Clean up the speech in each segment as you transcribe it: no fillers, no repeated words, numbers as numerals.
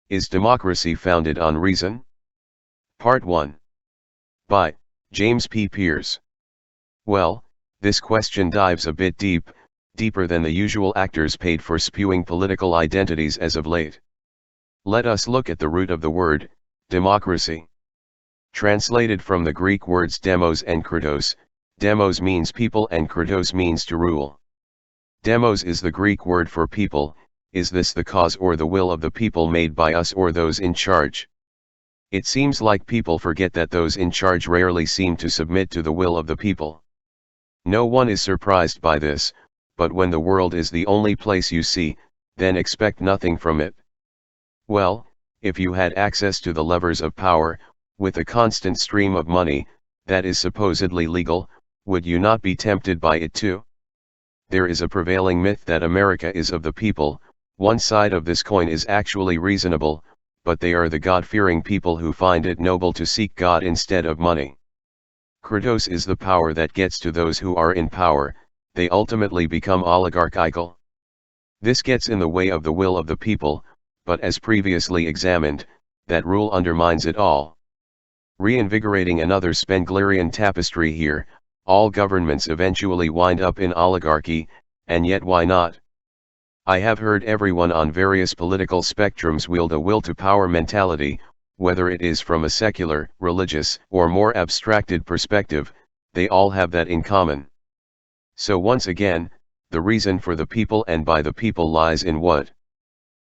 Is democracy founded on reason? Part 1. By James P. Pierce. Well, this question dives a bit deeper than the usual actors paid for spewing political identities as of late. Let us look at the root of the word, democracy. Translated from the Greek words demos and kratos, demos means people and kratos means to rule. Demos is the Greek word for people. Is this the cause or the will of the people made by us or those in charge? It seems like people forget that those in charge rarely seem to submit to the will of the people. No one is surprised by this, but when the world is the only place you see, then expect nothing from it. Well, if you had access to the levers of power, with a constant stream of money, that is supposedly legal, would you not be tempted by it too? There is a prevailing myth that America is of the people. One side of this coin is actually reasonable, but they are the God-fearing people who find it noble to seek God instead of money. Kratos is the power that gets to those who are in power. They ultimately become oligarchical. This gets in the way of the will of the people, but as previously examined, that rule undermines it all. Reinvigorating another Spenglerian tapestry here, all governments eventually wind up in oligarchy, and yet why not? I have heard everyone on various political spectrums wield a will-to-power mentality, whether it is from a secular, religious, or more abstracted perspective, they all have that in common. So once again, the reason for the people and by the people lies in what?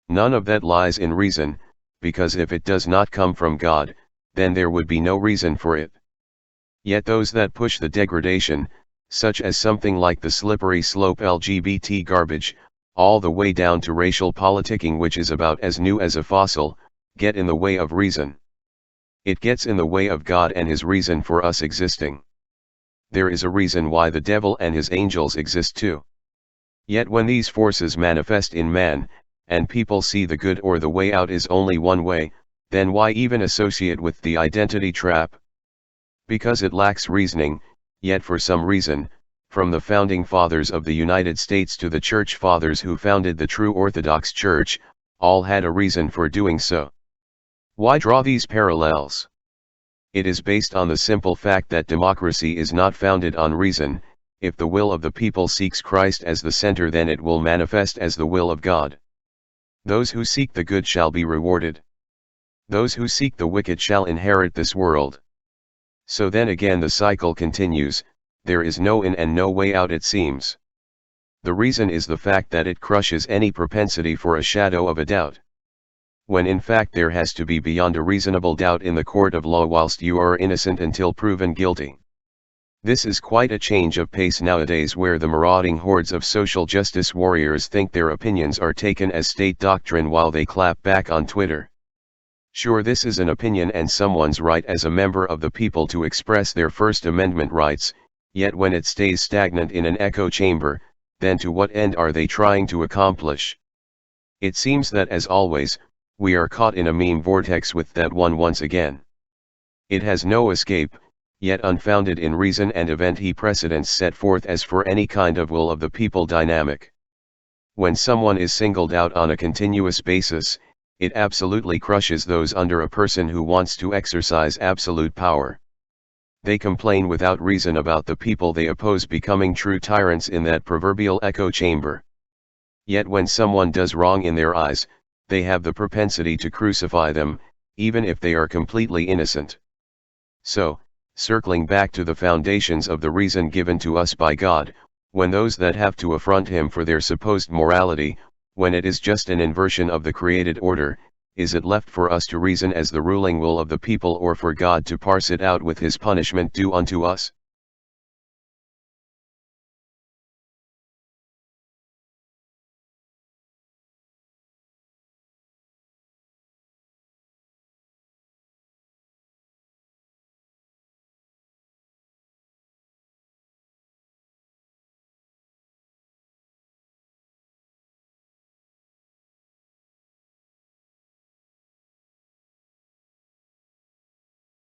None of that lies in reason, because if it does not come from God, then there would be no reason for it. Yet those that push the degradation, such as something like the slippery slope LGBT garbage, all the way down to racial politicking, which is about as new as a fossil, get in the way of reason. It gets in the way of God and his reason for us existing. There is a reason why the devil and his angels exist too. Yet when these forces manifest in man, and people see the good or the way out is only one way, then why even associate with the identity trap? Because it lacks reasoning, yet for some reason, from the founding fathers of the United States to the church fathers who founded the true Orthodox Church, all had a reason for doing so. Why draw these parallels? It is based on the simple fact that democracy is not founded on reason. If the will of the people seeks Christ as the center, then it will manifest as the will of God. Those who seek the good shall be rewarded. Those who seek the wicked shall inherit this world. So then again the cycle continues. There is no in and no way out, it seems. The reason is the fact that it crushes any propensity for a shadow of a doubt. When in fact there has to be beyond a reasonable doubt in the court of law whilst you are innocent until proven guilty. This is quite a change of pace nowadays, where the marauding hordes of social justice warriors think their opinions are taken as state doctrine while they clap back on Twitter. Sure, this is an opinion and someone's right as a member of the people to express their First Amendment rights. Yet when it stays stagnant in an echo chamber, then to what end are they trying to accomplish? It seems that, as always, we are caught in a meme vortex with that one once again. It has no escape, yet unfounded in reason and event he precedents set forth as for any kind of will of the people dynamic. When someone is singled out on a continuous basis, it absolutely crushes those under a person who wants to exercise absolute power. They complain without reason about the people they oppose becoming true tyrants in that proverbial echo chamber. Yet when someone does wrong in their eyes, they have the propensity to crucify them, even if they are completely innocent. So, circling back to the foundations of the reason given to us by God, when those that have to affront him for their supposed morality, when it is just an inversion of the created order, is it left for us to reason as the ruling will of the people, or for God to parse it out with his punishment due unto us?